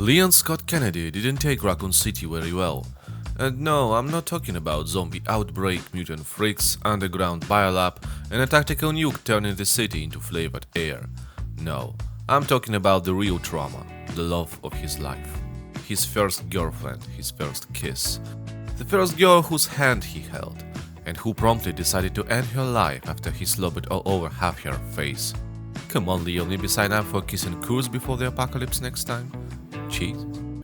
Leon Scott Kennedy didn't take Raccoon City very well. And no, I'm not talking about zombie outbreak, mutant freaks, underground biolab, and a tactical nuke turning the city into flavored air. No, I'm talking about the real trauma, the love of his life. His first girlfriend, his first kiss. The first girl whose hand he held, and who promptly decided to end her life after he slobbered all over half her face. Come on, Leon, maybe sign up for a kiss and cruise before the apocalypse next time? Cheat.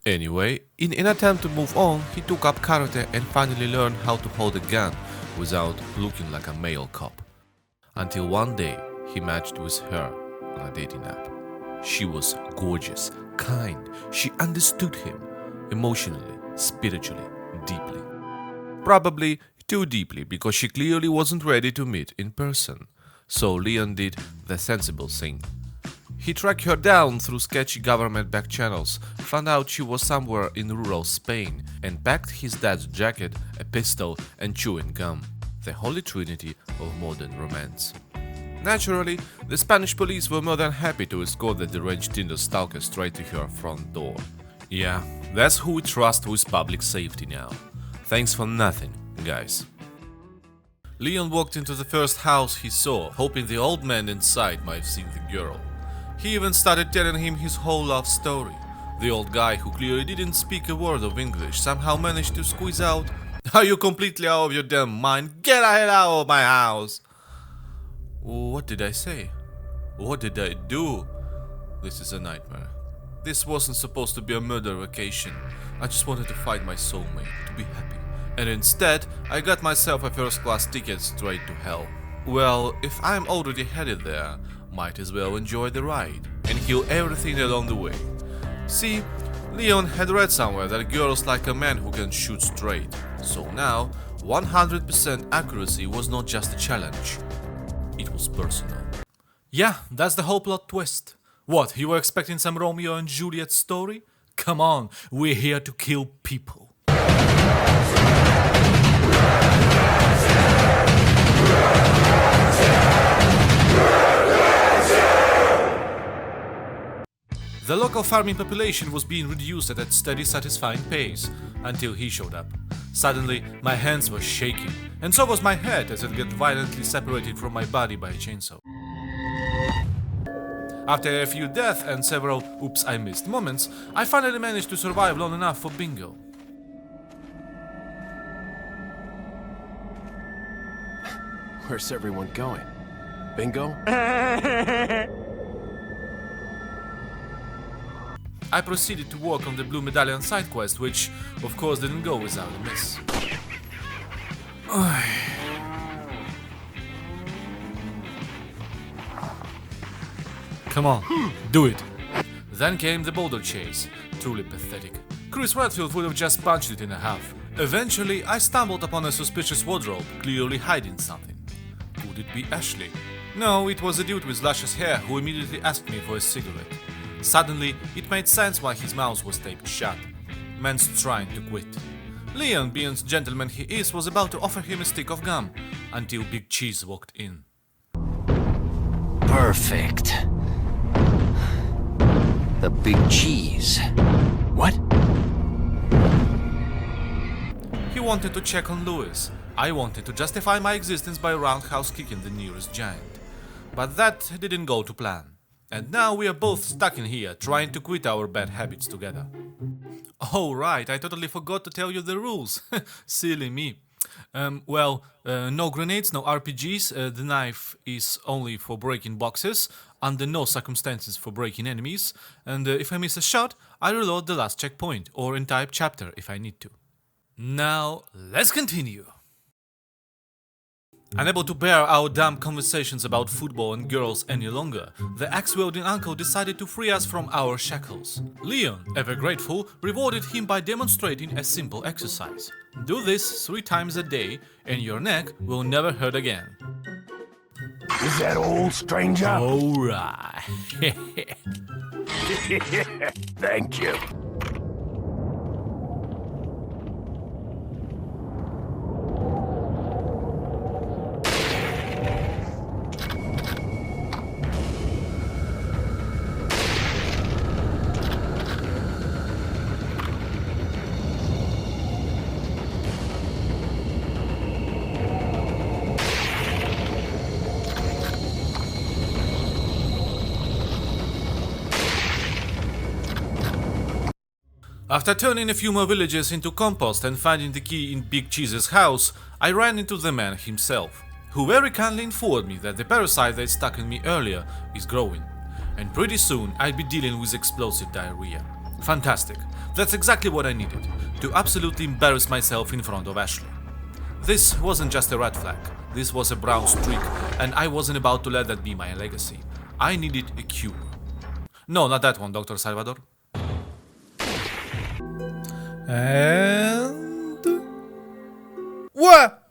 Anyway, in an attempt to move on, he took up karate and finally learned how to hold a gun without looking like a male cop. Until one day, he matched with her on a dating app. She was gorgeous, kind, she understood him, emotionally, spiritually, deeply. Probably too deeply, because she clearly wasn't ready to meet in person. So Leon did the sensible thing. He tracked her down through sketchy government back channels, found out she was somewhere in rural Spain, and packed his dad's jacket, a pistol, and chewing gum. The holy trinity of modern romance. Naturally, the Spanish police were more than happy to escort the deranged Tinder stalker straight to her front door. Yeah, that's who we trust with public safety now. Thanks for nothing, guys. Leon walked into the first house he saw, hoping the old man inside might have seen the girl. He even started telling him his whole love story. The old guy, who clearly didn't speak a word of English, somehow managed to squeeze out, "Are you completely out of your damn mind? Get the hell out of my house!" What did I say? What did I do? This is a nightmare. This wasn't supposed to be a murder vacation. I just wanted to find my soulmate, to be happy. And instead, I got myself a first-class ticket straight to hell. Well, if I'm already headed there, might as well enjoy the ride and heal everything along the way. See, Leon had read somewhere that girls like a man who can shoot straight. So now, 100% accuracy was not just a challenge. It was personal. Yeah, that's the whole plot twist. What, you were expecting some Romeo and Juliet story? Come on, we're here to kill people. The local farming population was being reduced at a steady, satisfying pace, until he showed up. Suddenly, my hands were shaking, and so was my head as it got violently separated from my body by a chainsaw. After a few deaths and several oops I missed moments, I finally managed to survive long enough for bingo. Where's everyone going? Bingo? I proceeded to work on the Blue Medallion side quest, which, of course, didn't go without a miss. Come on, do it! Then came the boulder chase, truly pathetic. Chris Redfield would have just punched it in half. Eventually, I stumbled upon a suspicious wardrobe, clearly hiding something. Could it be Ashley? No, it was a dude with luscious hair who immediately asked me for a cigarette. Suddenly, it made sense why his mouth was taped shut. Man's trying to quit. Leon, being the gentleman he is, was about to offer him a stick of gum, until Big Cheese walked in. Perfect. The Big Cheese. What? He wanted to check on Louis. I wanted to justify my existence by roundhouse kicking the nearest giant. But that didn't go to plan. And now we are both stuck in here, trying to quit our bad habits together. Oh right, I totally forgot to tell you the rules. Silly me. No grenades, no RPGs, the knife is only for breaking boxes, under no circumstances for breaking enemies, and if I miss a shot, I reload the last checkpoint, or entire chapter if I need to. Now, let's continue. Unable to bear our dumb conversations about football and girls any longer, the axe-wielding uncle decided to free us from our shackles. Leon, ever grateful, rewarded him by demonstrating a simple exercise. Do this 3 times a day and your neck will never hurt again. Is that all, stranger? Alright. Thank you. After turning a few more villages into compost and finding the key in Big Cheese's house, I ran into the man himself, who very kindly informed me that the parasite that stuck in me earlier is growing, and pretty soon I'd be dealing with explosive diarrhea. Fantastic. That's exactly what I needed, to absolutely embarrass myself in front of Ashley. This wasn't just a red flag, this was a brown streak, and I wasn't about to let that be my legacy. I needed a cure. No, not that one, Dr. Salvador. And... what?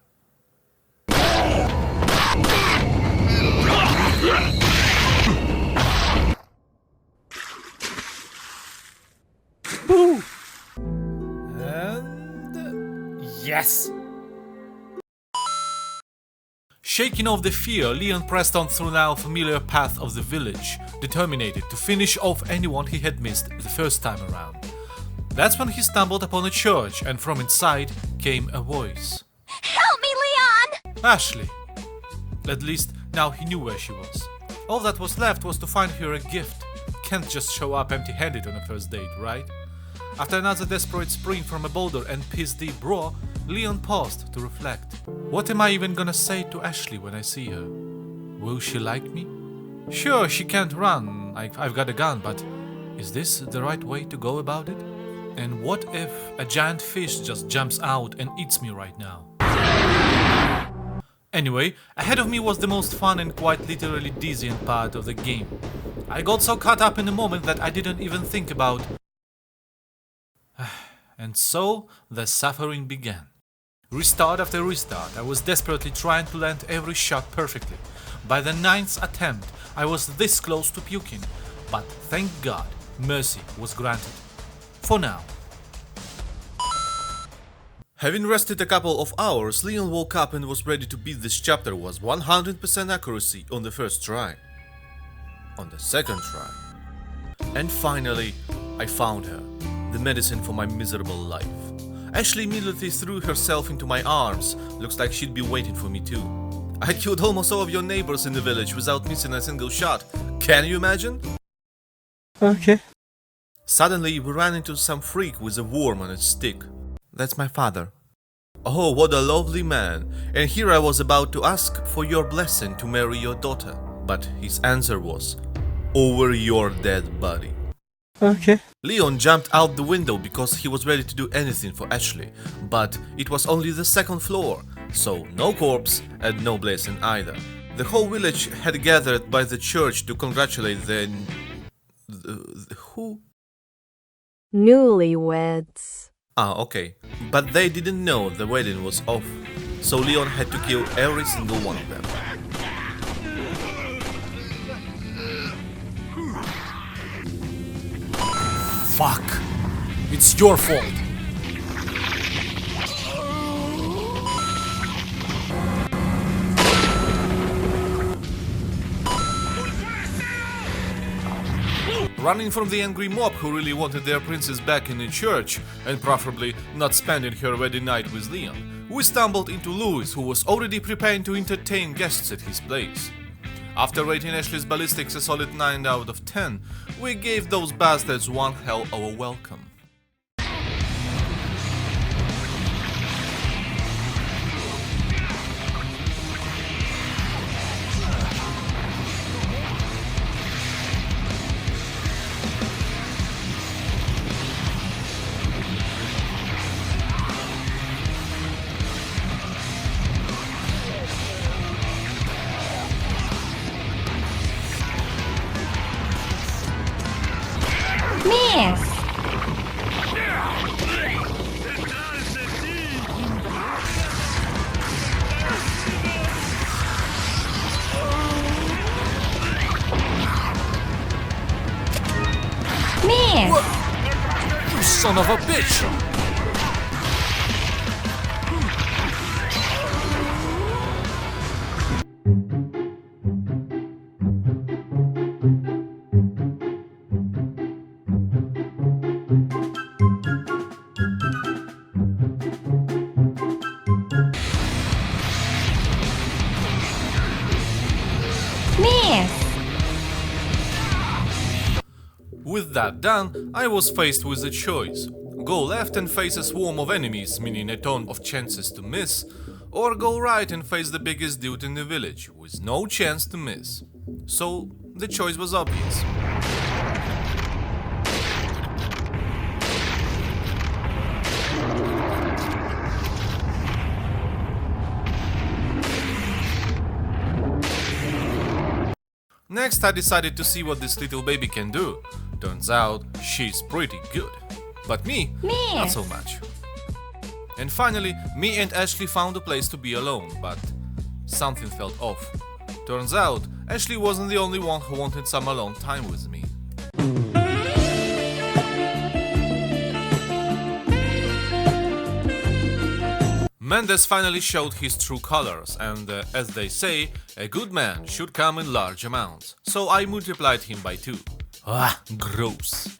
Boo! And... yes! Shaking off the fear, Leon pressed on through now familiar path of the village, determined to finish off anyone he had missed the first time around. That's when he stumbled upon a church, and from inside came a voice. Help me, Leon! Ashley. At least now he knew where she was. All that was left was to find her a gift. Can't just show up empty-handed on a first date, right? After another desperate spring from a boulder and piss deep bra, Leon paused to reflect. What am I even gonna say to Ashley when I see her? Will she like me? Sure, she can't run, I've got a gun, but is this the right way to go about it? And what if a giant fish just jumps out and eats me right now? Anyway, ahead of me was the most fun and quite literally dizzying part of the game. I got so caught up in the moment that I didn't even think about... And so the suffering began. Restart after restart, I was desperately trying to land every shot perfectly. By the 9th attempt, I was this close to puking, but thank God, mercy was granted. For now. Having rested a couple of hours, Leon woke up and was ready to beat this chapter with 100% accuracy on the first try. On the second try. And finally, I found her. The medicine for my miserable life. Ashley immediately threw herself into my arms. Looks like she'd be waiting for me too. I killed almost all of your neighbors in the village without missing a single shot. Can you imagine? Okay. Suddenly, we ran into some freak with a worm on its stick. That's my father. Oh, what a lovely man. And here I was about to ask for your blessing to marry your daughter. But his answer was, over your dead body. Okay. Leon jumped out the window because he was ready to do anything for Ashley, but it was only the second floor, so no corpse and no blessing either. The whole village had gathered by the church to congratulate the who? Newlyweds. Ah, okay. But they didn't know the wedding was off, so Leon had to kill every single one of them. Fuck. It's your fault. Running from the angry mob who really wanted their princess back in the church, and preferably not spending her wedding night with Leon, we stumbled into Louis, who was already preparing to entertain guests at his place. After rating Ashley's ballistics a solid 9 out of 10, we gave those bastards one hell of a welcome. Miss! Miss! You son of a bitch! With that done, I was faced with a choice. Go left and face a swarm of enemies, meaning a ton of chances to miss, or go right and face the biggest dude in the village, with no chance to miss. So the choice was obvious. Next, I decided to see what this little baby can do. Turns out, she's pretty good. But me, not so much. And finally, me and Ashley found a place to be alone, but something felt off. Turns out, Ashley wasn't the only one who wanted some alone time with me. Mendes finally showed his true colors, and as they say, a good man should come in large amounts, so I multiplied him by 2. Ah, gross.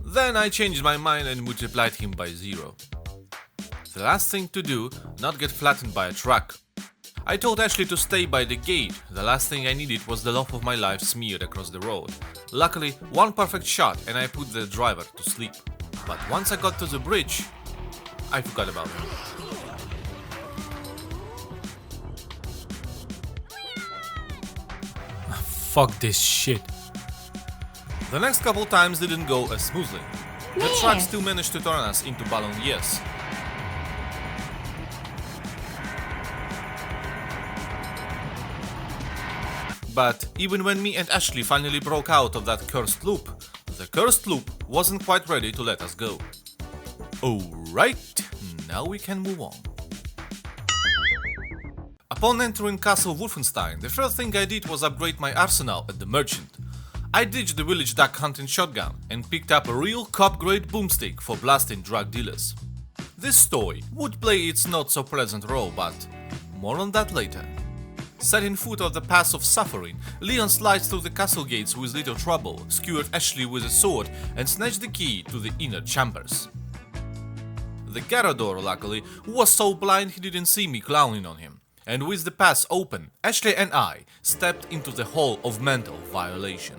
Then I changed my mind and multiplied him by 0. The last thing to do, not get flattened by a truck. I told Ashley to stay by the gate. The last thing I needed was the love of my life smeared across the road. Luckily, one perfect shot and I put the driver to sleep. But once I got to the bridge, I forgot about him. Fuck this shit. The next couple times didn't go as smoothly. The truck still managed to turn us into balloniers. But even when me and Ashley finally broke out of that cursed loop, the cursed loop wasn't quite ready to let us go. Alright, now we can move on. Upon entering Castle Wolfenstein, the first thing I did was upgrade my arsenal at the merchant. I ditched the village duck hunting shotgun and picked up a real cop-grade boomstick for blasting drug dealers. This story would play its not so pleasant role, but more on that later. Setting foot on the path of suffering, Leon slides through the castle gates with little trouble, skewered Ashley with a sword and snatched the key to the inner chambers. The Garrador, luckily, was so blind he didn't see me clowning on him, and with the pass open, Ashley and I stepped into the hall of mental violation.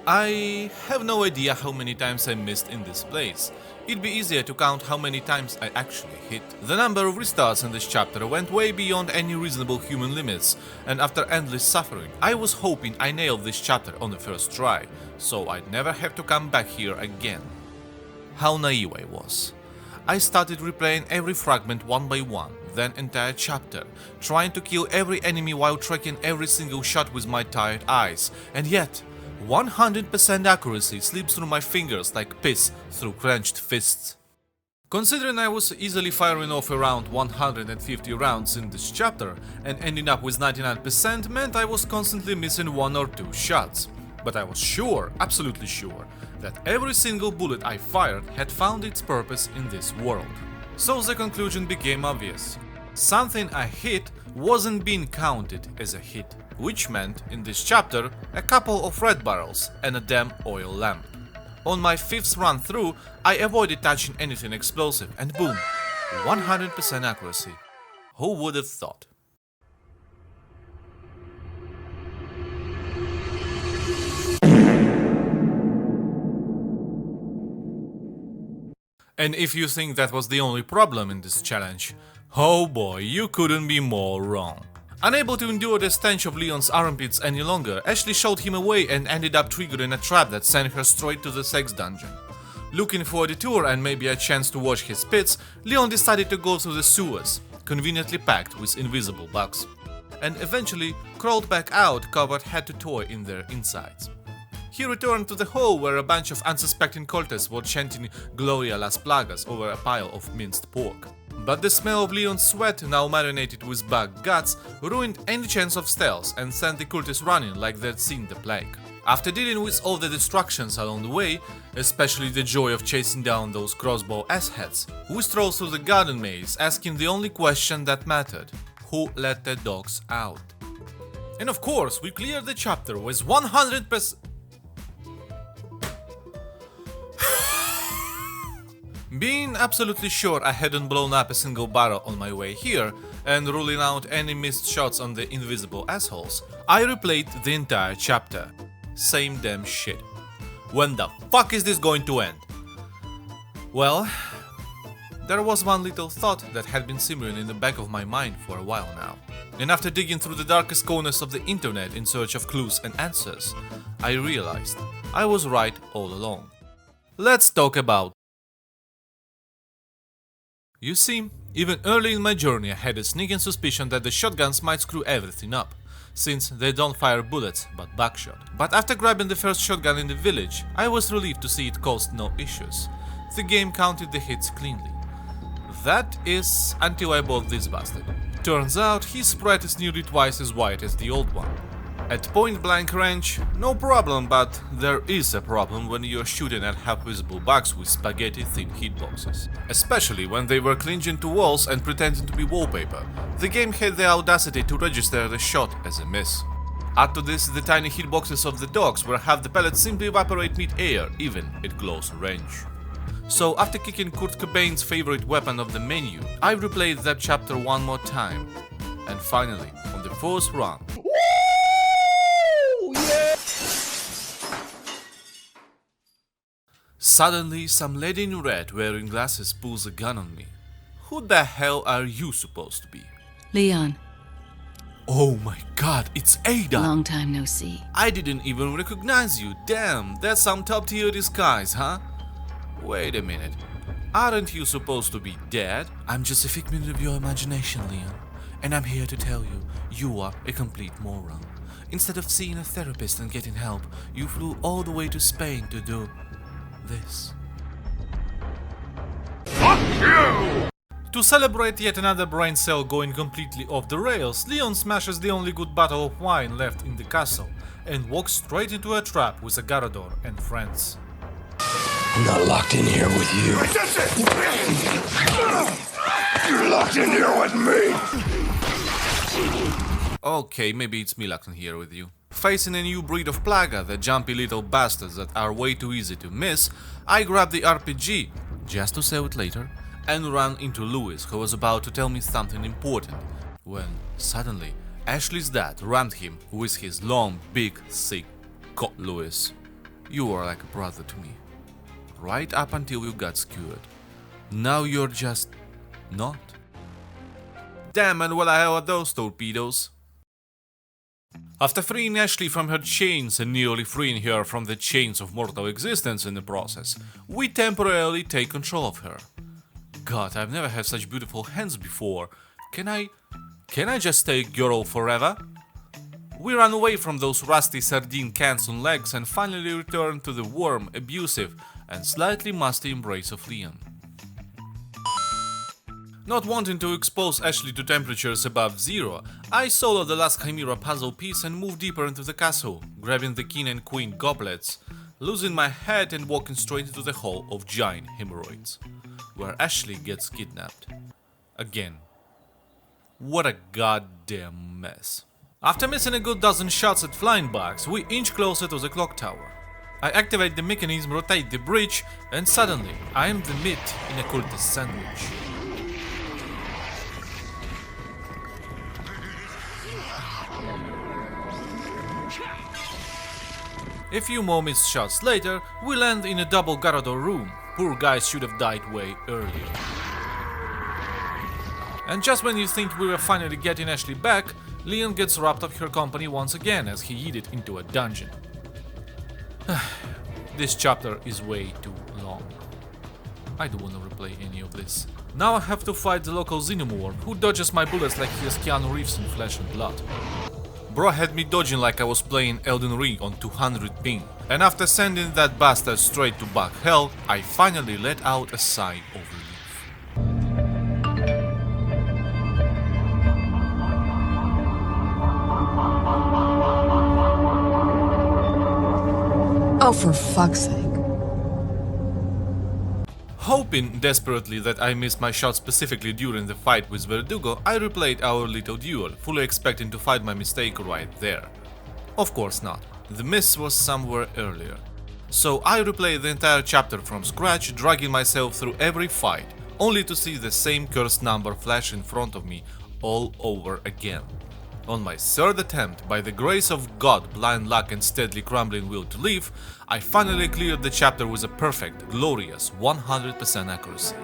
I have no idea how many times I missed in this place. It'd be easier to count how many times I actually hit. The number of restarts in this chapter went way beyond any reasonable human limits, and after endless suffering, I was hoping I nailed this chapter on the first try, so I'd never have to come back here again. How naive I was. I started replaying every fragment one by one, then entire chapter, trying to kill every enemy while tracking every single shot with my tired eyes, and yet 100% accuracy slips through my fingers like piss through clenched fists. Considering I was easily firing off around 150 rounds in this chapter and ending up with 99% meant I was constantly missing 1 or 2 shots. But I was sure, absolutely sure, that every single bullet I fired had found its purpose in this world. So the conclusion became obvious. Something I hit wasn't being counted as a hit, which meant, in this chapter, a couple of red barrels and a damn oil lamp. On my 5th run through, I avoided touching anything explosive and boom, 100% accuracy. Who would have thought? And if you think that was the only problem in this challenge, oh boy, you couldn't be more wrong. Unable to endure the stench of Leon's armpits any longer, Ashley showed him away and ended up triggering a trap that sent her straight to the sex dungeon. Looking for a detour and maybe a chance to wash his pits, Leon decided to go through the sewers, conveniently packed with invisible bugs, and eventually crawled back out covered head to toe in their insides. He returned to the hall where a bunch of unsuspecting cultists were chanting Gloria las Plagas over a pile of minced pork. But the smell of Leon's sweat, now marinated with bug guts, ruined any chance of stealth and sent the cultists running like they'd seen the plague. After dealing with all the distractions along the way, especially the joy of chasing down those crossbow assheads, we strolled through the garden maze asking the only question that mattered: who let the dogs out? And of course, we cleared the chapter with 100%. Being absolutely sure I hadn't blown up a single barrel on my way here, and ruling out any missed shots on the invisible assholes, I replayed the entire chapter. Same damn shit. When the fuck is this going to end? Well, There was one little thought that had been simmering in the back of my mind for a while now. And after digging through the darkest corners of the internet in search of clues and answers, I realized I was right all along. Let's talk about... You see, even early in my journey I had a sneaking suspicion that the shotguns might screw everything up, since they don't fire bullets but buckshot. But after grabbing the first shotgun in the village, I was relieved to see it caused no issues. The game counted the hits cleanly. That is, until I bought this bastard. Turns out his spread is nearly twice as wide as the old one. At point blank range, no problem, but there is a problem when you're shooting at half-visible bugs with spaghetti-thin hitboxes. Especially when they were clinging to walls and pretending to be wallpaper. The game had the audacity to register the shot as a miss. Add to this the tiny hitboxes of the dogs where half the pellets simply evaporate mid-air, even at close range. So after kicking Kurt Cobain's favorite weapon of the menu, I replayed that chapter one more time. And finally, on the fourth run... Suddenly, some lady in red wearing glasses pulls a gun on me. Who the hell are you supposed to be? Leon, Oh my god, it's Ada! long time no see. I didn't even recognize you, damn, that's some top tier disguise, huh? Wait a minute, aren't you supposed to be dead? I'm just a figment of your imagination, Leon, and I'm here to tell you, you are a complete moron. Instead of seeing a therapist and getting help, you flew all the way to Spain to do this. Fuck you! To celebrate yet another brain cell going completely off the rails, Leon smashes the only good bottle of wine left in the castle and walks straight into a trap with a Garador and friends. I'm not locked in here with you. That's it! You're locked in here with me! Okay, maybe it's me locked in here with you. Facing a new breed of plaga, the jumpy little bastards that are way too easy to miss, I grab the RPG, just to sell it later, and ran into Louis, who was about to tell me something important, when suddenly Ashley's dad rammed him with his long, big, thick cock. Louis, you are like a brother to me. Right up until you got skewered. Now you're just not. Damn, and what the hell are those torpedoes? After freeing Ashley from her chains and nearly freeing her from the chains of mortal existence in the process, we temporarily take control of her. God, I've never had such beautiful hands before. Can I just stay a girl forever? We run away from those rusty sardine cans on legs and finally return to the warm, abusive, and slightly musty embrace of Leon. Not wanting to expose Ashley to temperatures above zero, I solo the last Chimera puzzle piece and move deeper into the castle, grabbing the king and queen goblets, losing my head and walking straight into the hall of giant hemorrhoids, where Ashley gets kidnapped. Again. What a goddamn mess. After missing a good dozen shots at flying bugs, we inch closer to the clock tower. I activate the mechanism, rotate the bridge, and suddenly I am the meat in a cultist sandwich. A few more missed shots later, we land in a double Garador room. Poor guys should have died way earlier. And just when you think we were finally getting Ashley back, Leon gets robbed of her company once again as he yeeted into a dungeon. This chapter is way too long. I don't want to replay any of this. Now I have to fight the local xenomorph who dodges my bullets like he is Keanu Reeves in Flesh and Blood. Bro had me dodging like I was playing Elden Ring on 200 ping, and after sending that bastard straight to bug hell, I finally let out a sigh of relief. Oh, for fuck's sake. Hoping desperately that I missed my shot specifically during the fight with Verdugo, I replayed our little duel, fully expecting to find my mistake right there. Of course not, the miss was somewhere earlier. So I replayed the entire chapter from scratch, dragging myself through every fight, only to see the same cursed number flash in front of me all over again. On my third attempt, by the grace of God, blind luck and steadily crumbling will to live, I finally cleared the chapter with a perfect, glorious 100% accuracy.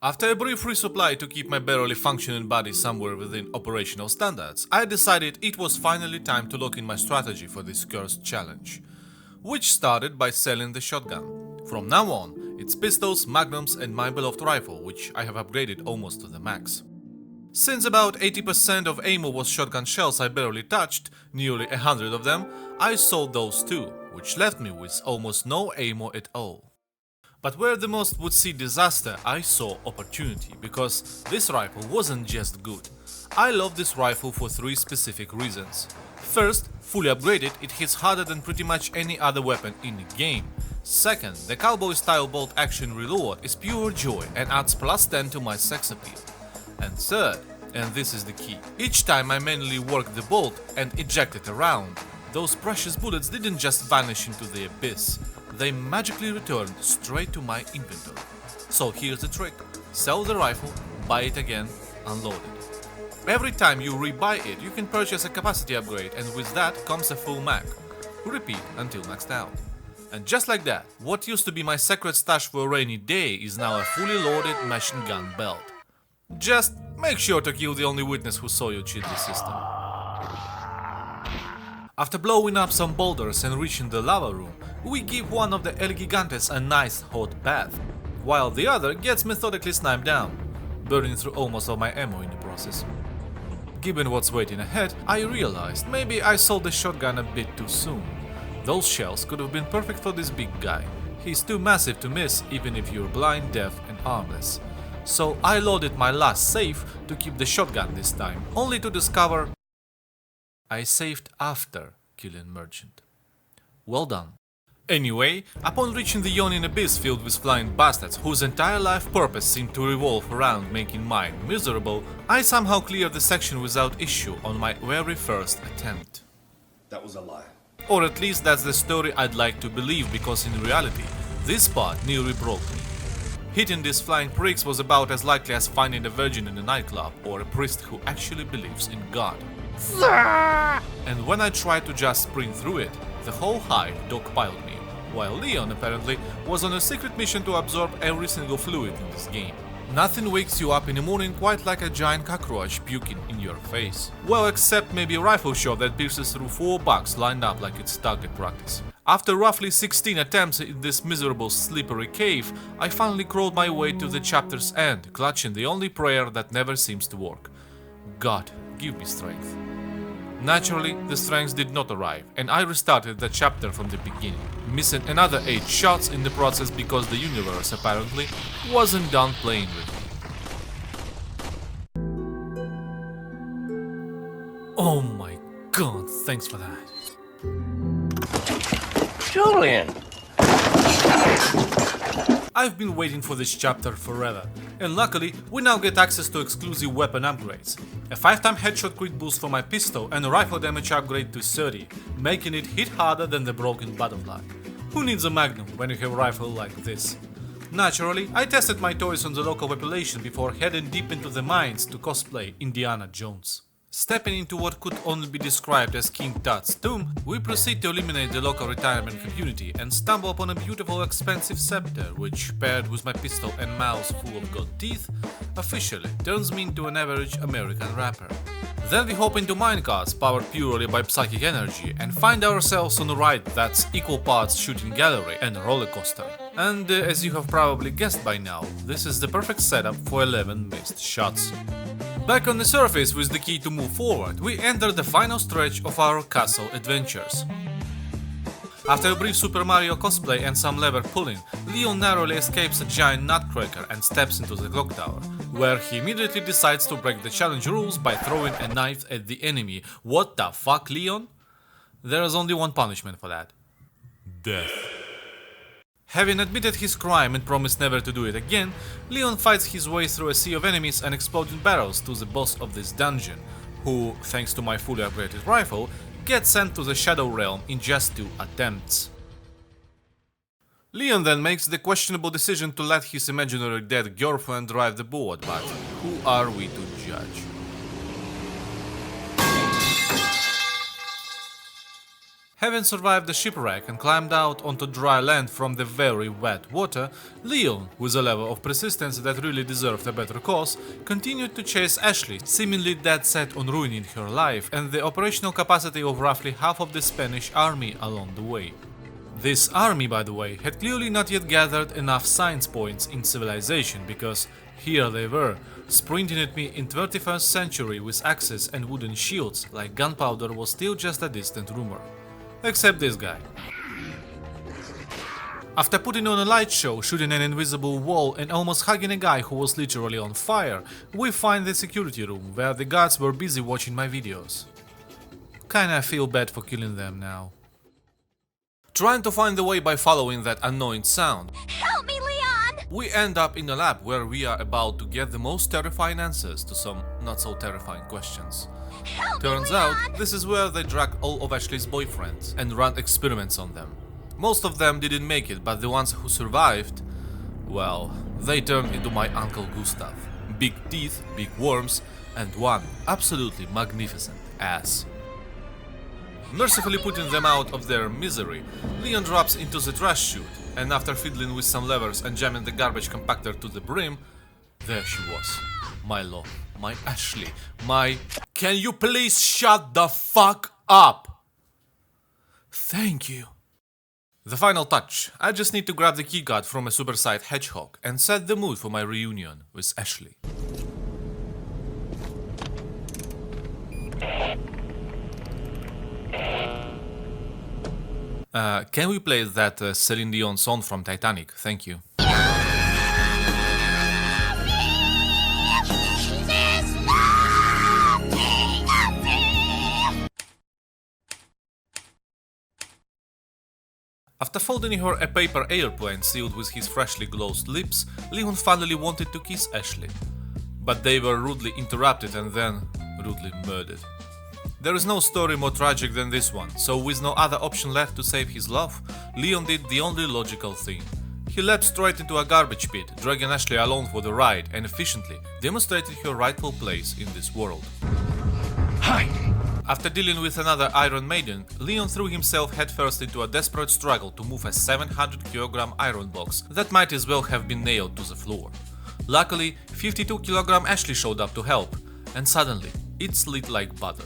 After a brief resupply to keep my barely functioning body somewhere within operational standards, I decided it was finally time to lock in my strategy for this cursed challenge, which started by selling the shotgun. From now on, it's pistols, magnums and my beloved rifle, which I have upgraded almost to the max. Since about 80% of ammo was shotgun shells I barely touched, nearly 100 of them, I sold those too, which left me with almost no ammo at all. But where the most would see disaster, I saw opportunity, because this rifle wasn't just good. I love this rifle for 3 specific reasons. First, fully upgraded, it hits harder than pretty much any other weapon in the game. Second, the cowboy-style bolt action reload is pure joy and adds +10 to my sex appeal. And third, and this is the key, each time I manually worked the bolt and ejected a round, those precious bullets didn't just vanish into the abyss. They magically returned straight to my inventory. So here's the trick: sell the rifle, buy it again, unload it. Every time you rebuy it, you can purchase a capacity upgrade, and with that comes a full mag. Repeat until maxed out. And just like that, what used to be my secret stash for a rainy day is now a fully loaded machine gun belt. Just make sure to kill the only witness who saw you cheat the system. After blowing up some boulders and reaching the lava room, we give one of the El Gigantes a nice hot bath, while the other gets methodically sniped down, burning through almost all my ammo in the process. Given what's waiting ahead, I realized maybe I sold the shotgun a bit too soon. Those shells could have been perfect for this big guy. He's too massive to miss even if you're blind, deaf and armless. So I loaded my last save to keep the shotgun this time, only to discover I saved after killing Merchant. Well done. Anyway, upon reaching the yawning abyss filled with flying bastards whose entire life purpose seemed to revolve around making mine miserable, I somehow cleared the section without issue on my very first attempt. That was a lie. Or at least that's the story I'd like to believe, because in reality, this part nearly broke me. Hitting these flying pricks was about as likely as finding a virgin in a nightclub or a priest who actually believes in God. And when I tried to just sprint through it, the whole hive dogpiled me, while Leon apparently was on a secret mission to absorb every single fluid in this game. Nothing wakes you up in the morning quite like a giant cockroach puking in your face. Well, except maybe a rifle shot that pierces through 4 bugs lined up like it's target practice. After roughly 16 attempts in this miserable slippery cave, I finally crawled my way to the chapter's end, clutching the only prayer that never seems to work. God, give me strength. Naturally, the strength did not arrive, and I restarted the chapter from the beginning, missing another 8 shots in the process because the universe apparently wasn't done playing with me. Oh my god, thanks for that. Julian! I've been waiting for this chapter forever, and luckily we now get access to exclusive weapon upgrades. A 5-time headshot crit boost for my pistol and a rifle damage upgrade to 30, making it hit harder than the broken butterfly. Who needs a magnum when you have a rifle like this? Naturally, I tested my toys on the local population before heading deep into the mines to cosplay Indiana Jones. Stepping into what could only be described as King Tut's tomb, we proceed to eliminate the local retirement community and stumble upon a beautiful expensive scepter which, paired with my pistol and mouth full of gold teeth, officially turns me into an average American rapper. Then we hop into minecarts powered purely by psychic energy and find ourselves on a ride that's equal parts shooting gallery and roller coaster. And as you have probably guessed by now, this is the perfect setup for 11 missed shots. Back on the surface with the key to move forward, we enter the final stretch of our castle adventures. After a brief Super Mario cosplay and some lever pulling, Leon narrowly escapes a giant nutcracker and steps into the clock tower, where he immediately decides to break the challenge rules by throwing a knife at the enemy. What the fuck, Leon? There is only one punishment for that. Death. Having admitted his crime and promised never to do it again, Leon fights his way through a sea of enemies and exploding barrels to the boss of this dungeon, who, thanks to my fully upgraded rifle, gets sent to the Shadow Realm in just 2 attempts. Leon then makes the questionable decision to let his imaginary dead girlfriend drive the boat, but who are we to judge? Having survived the shipwreck and climbed out onto dry land from the very wet water, Leon, with a level of persistence that really deserved a better cause, continued to chase Ashley, seemingly dead set on ruining her life and the operational capacity of roughly half of the Spanish army along the way. This army, by the way, had clearly not yet gathered enough science points in civilization, because here they were, sprinting at me in 21st century with axes and wooden shields, like gunpowder was still just a distant rumor. Except this guy. After putting on a light show, shooting an invisible wall and almost hugging a guy who was literally on fire, we find the security room where the guards were busy watching my videos. Kinda feel bad for killing them now. Trying to find the way by following that annoying sound, Help me, Leon! we end up in a lab where we are about to get the most terrifying answers to some not so terrifying questions. Help Turns me, Leon! out, this is where they drag all of Ashley's boyfriends and run experiments on them. Most of them didn't make it, but the ones who survived, well, they turned into my Uncle Gustav. Big teeth, big worms, and one absolutely magnificent ass. Mercifully putting them out of their misery, Leon drops into the trash chute, and after fiddling with some levers and jamming the garbage compactor to the brim, there she was. My love, my Ashley, my... Can you please shut the fuck up? Thank you. The final touch. I just need to grab the keycard from a supersized hedgehog and set the mood for my reunion with Ashley. Can we play that Celine Dion song from Titanic? Thank you. After folding her a paper airplane sealed with his freshly glossed lips, Leon finally wanted to kiss Ashley. But they were rudely interrupted and then rudely murdered. There is no story more tragic than this one, so with no other option left to save his love, Leon did the only logical thing. He leapt straight into a garbage pit, dragging Ashley along for the ride and efficiently demonstrated her rightful place in this world. Hide! After dealing with another Iron Maiden, Leon threw himself headfirst into a desperate struggle to move a 700kg iron box that might as well have been nailed to the floor. Luckily, 52kg Ashley showed up to help, and suddenly, it slid like butter.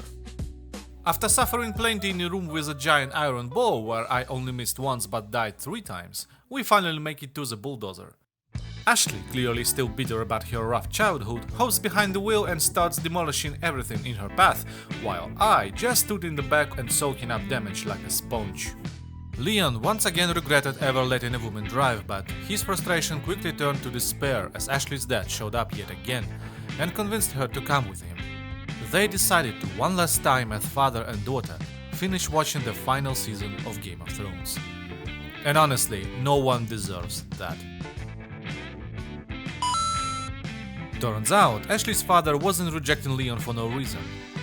After suffering plenty in a room with a giant iron ball where I only missed once but died 3 times, we finally make it to the bulldozer. Ashley, clearly still bitter about her rough childhood, hops behind the wheel and starts demolishing everything in her path, while I just stood in the back and soaking up damage like a sponge. Leon once again regretted ever letting a woman drive, but his frustration quickly turned to despair as Ashley's dad showed up yet again and convinced her to come with him. They decided to one last time as father and daughter finish watching the final season of Game of Thrones. And honestly, no one deserves that. Turns out, Ashley's father wasn't rejecting Leon for no reason.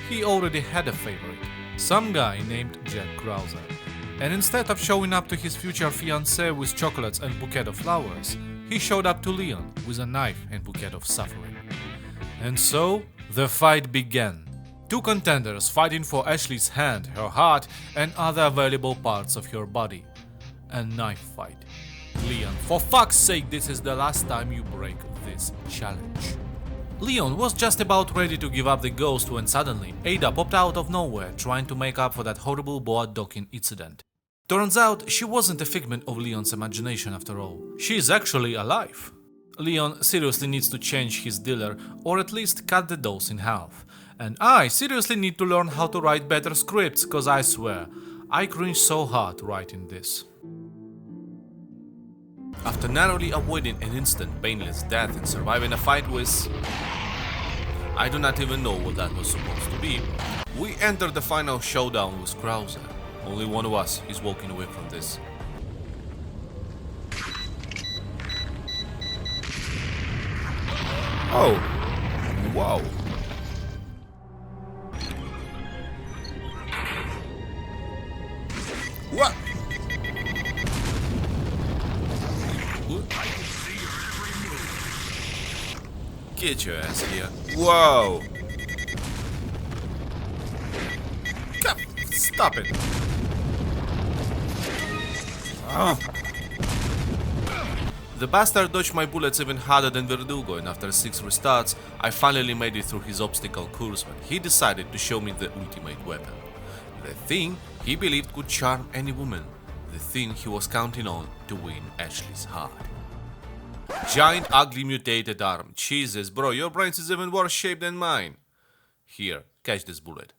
He already had a favorite, some guy named Jack Krauser. And instead of showing up to his future fiancée with chocolates and bouquet of flowers, he showed up to Leon with a knife and bouquet of suffering. And so, the fight began. 2 contenders fighting for Ashley's hand, her heart, and other valuable parts of her body. A knife fight. Leon, for fuck's sake, this is the last time you break this challenge. Leon was just about ready to give up the ghost when suddenly Ada popped out of nowhere trying to make up for that horrible boa docking incident. Turns out she wasn't a figment of Leon's imagination after all. She is actually alive. Leon seriously needs to change his dealer or at least cut the dose in half. And I seriously need to learn how to write better scripts, cause I swear, I cringe so hard writing this. After narrowly avoiding an instant painless death and surviving a fight with... I do not even know what that was supposed to be, we enter the final showdown with Krauser. Only one of us is walking away from this. Oh, wow. What? Get your ass here. Whoa! Stop it! The bastard dodged my bullets even harder than Verdugo, and after 6 restarts, I finally made it through his obstacle course when he decided to show me the ultimate weapon. The thing he believed could charm any woman. The thing he was counting on to win Ashley's heart. Giant, ugly, mutated arm. Jesus, bro, your brains is even worse shaped than mine. Here, catch this bullet.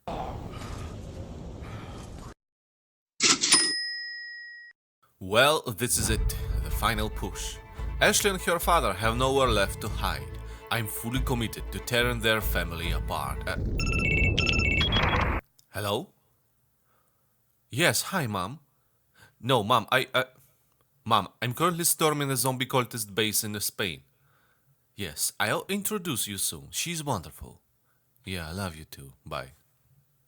Well, this is it. The final push. Ashley and her father have nowhere left to hide. I'm fully committed to tearing their family apart. Hello? Yes, hi, Mom. No, Mom, Mom, I'm currently storming a zombie cultist base in Spain. Yes, I'll introduce you soon. She's wonderful. Yeah, I love you too. Bye.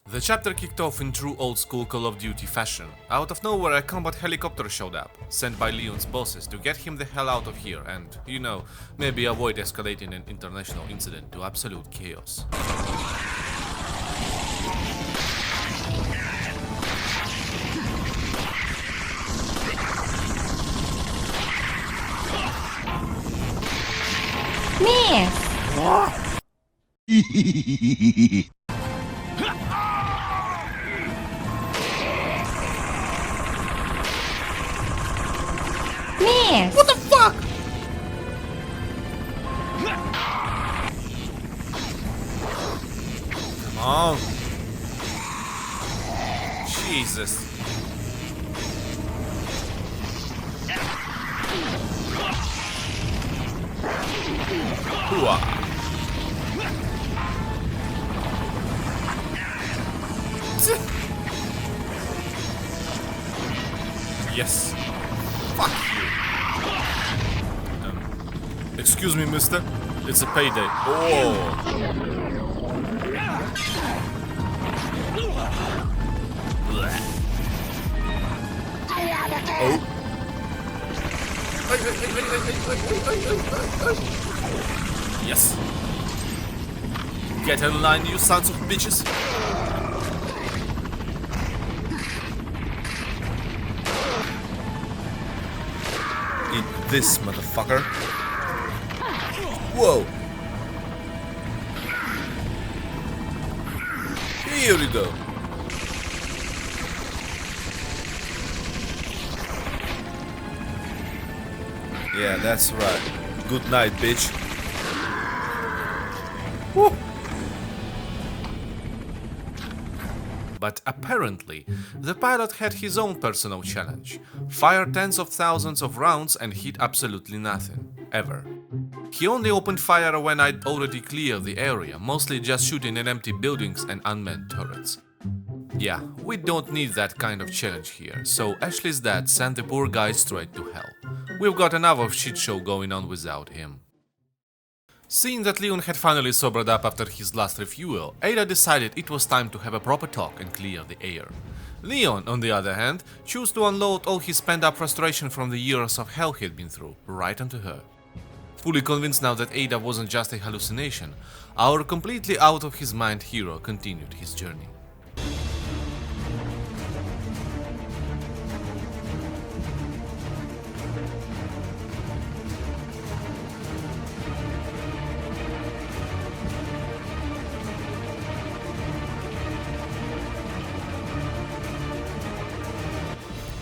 The chapter kicked off in true old-school Call of Duty fashion. Out of nowhere, a combat helicopter showed up, sent by Leon's bosses to get him the hell out of here and, you know, maybe avoid escalating an international incident to absolute chaos. What the fuck? Come on. Jesus. Hooah. Yes. Fuck you. Excuse me, mister. It's a payday. Oh. Oh. Yes. Get in line, you sons of bitches. Eat this, motherfucker. Whoa. Here we go. Yeah, that's right. Good night, bitch. Woo. But apparently, the pilot had his own personal challenge. Fire tens of thousands of rounds and hit absolutely nothing. Ever. He only opened fire when I'd already cleared the area, mostly just shooting at empty buildings and unmanned turrets. Yeah, we don't need that kind of challenge here, so Ashley's dad sent the poor guy straight to hell. We've got another shit show going on without him. Seeing that Leon had finally sobered up after his last refuel, Ada decided it was time to have a proper talk and clear the air. Leon, on the other hand, chose to unload all his pent-up frustration from the years of hell he'd been through, right onto her. Fully convinced now that Ada wasn't just a hallucination, our completely out-of-his-mind hero continued his journey.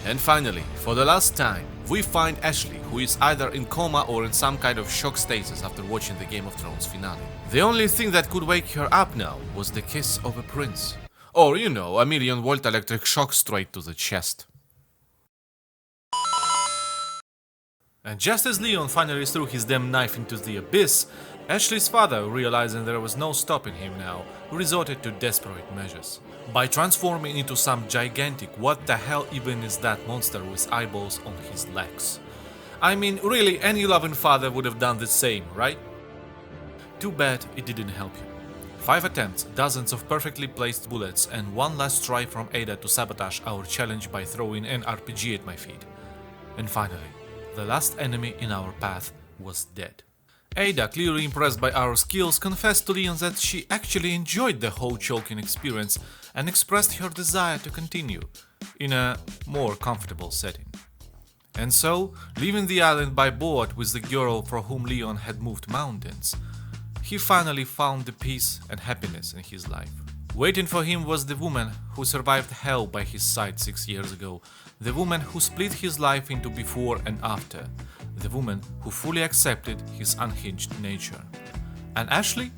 And finally, for the last time, we find Ashley, who is either in coma or in some kind of shock status after watching the Game of Thrones finale. The only thing that could wake her up now was the kiss of a prince. Or, you know, a 1,000,000-volt electric shock straight to the chest. And just as Leon finally threw his damn knife into the abyss, Ashley's father, realizing there was no stopping him now, resorted to desperate measures. By transforming into some gigantic what the hell even is that monster with eyeballs on his legs. I mean, really, any loving father would have done the same, right? Too bad it didn't help him. 5 attempts, dozens of perfectly placed bullets, and one last try from Ada to sabotage our challenge by throwing an RPG at my feet. And finally, the last enemy in our path was dead. Ada, clearly impressed by our skills, confessed to Leon that she actually enjoyed the whole choking experience and expressed her desire to continue, in a more comfortable setting. And so, leaving the island by boat with the girl for whom Leon had moved mountains, he finally found the peace and happiness in his life. Waiting for him was the woman who survived hell by his side 6 years ago, the woman who split his life into before and after, the woman who fully accepted his unhinged nature. And Ashley?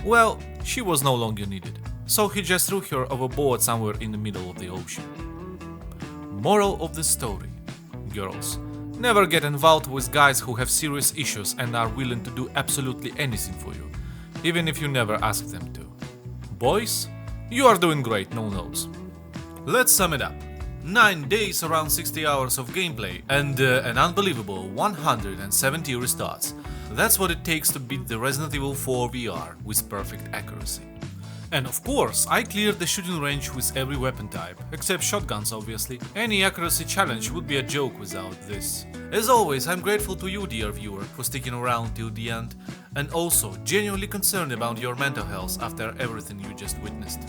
Well, she was no longer needed, so he just threw her overboard somewhere in the middle of the ocean. Moral of the story: girls, never get involved with guys who have serious issues and are willing to do absolutely anything for you, even if you never ask them to. Boys, you are doing great, no notes. Let's sum it up. 9 days, around 60 hours of gameplay, and an unbelievable 170 restarts. That's what it takes to beat the Resident Evil 4 VR with perfect accuracy. And of course, I cleared the shooting range with every weapon type, except shotguns obviously. Any accuracy challenge would be a joke without this. As always, I'm grateful to you, dear viewer, for sticking around till the end, and also genuinely concerned about your mental health after everything you just witnessed.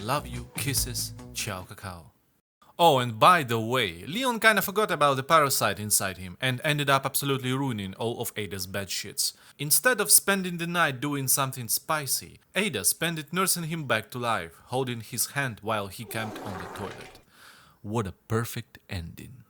Love you, kisses, ciao cacao. Oh, and by the way, Leon kinda forgot about the parasite inside him and ended up absolutely ruining all of Ada's bad shits. Instead of spending the night doing something spicy, Ada spent it nursing him back to life, holding his hand while he camped on the toilet. What a perfect ending.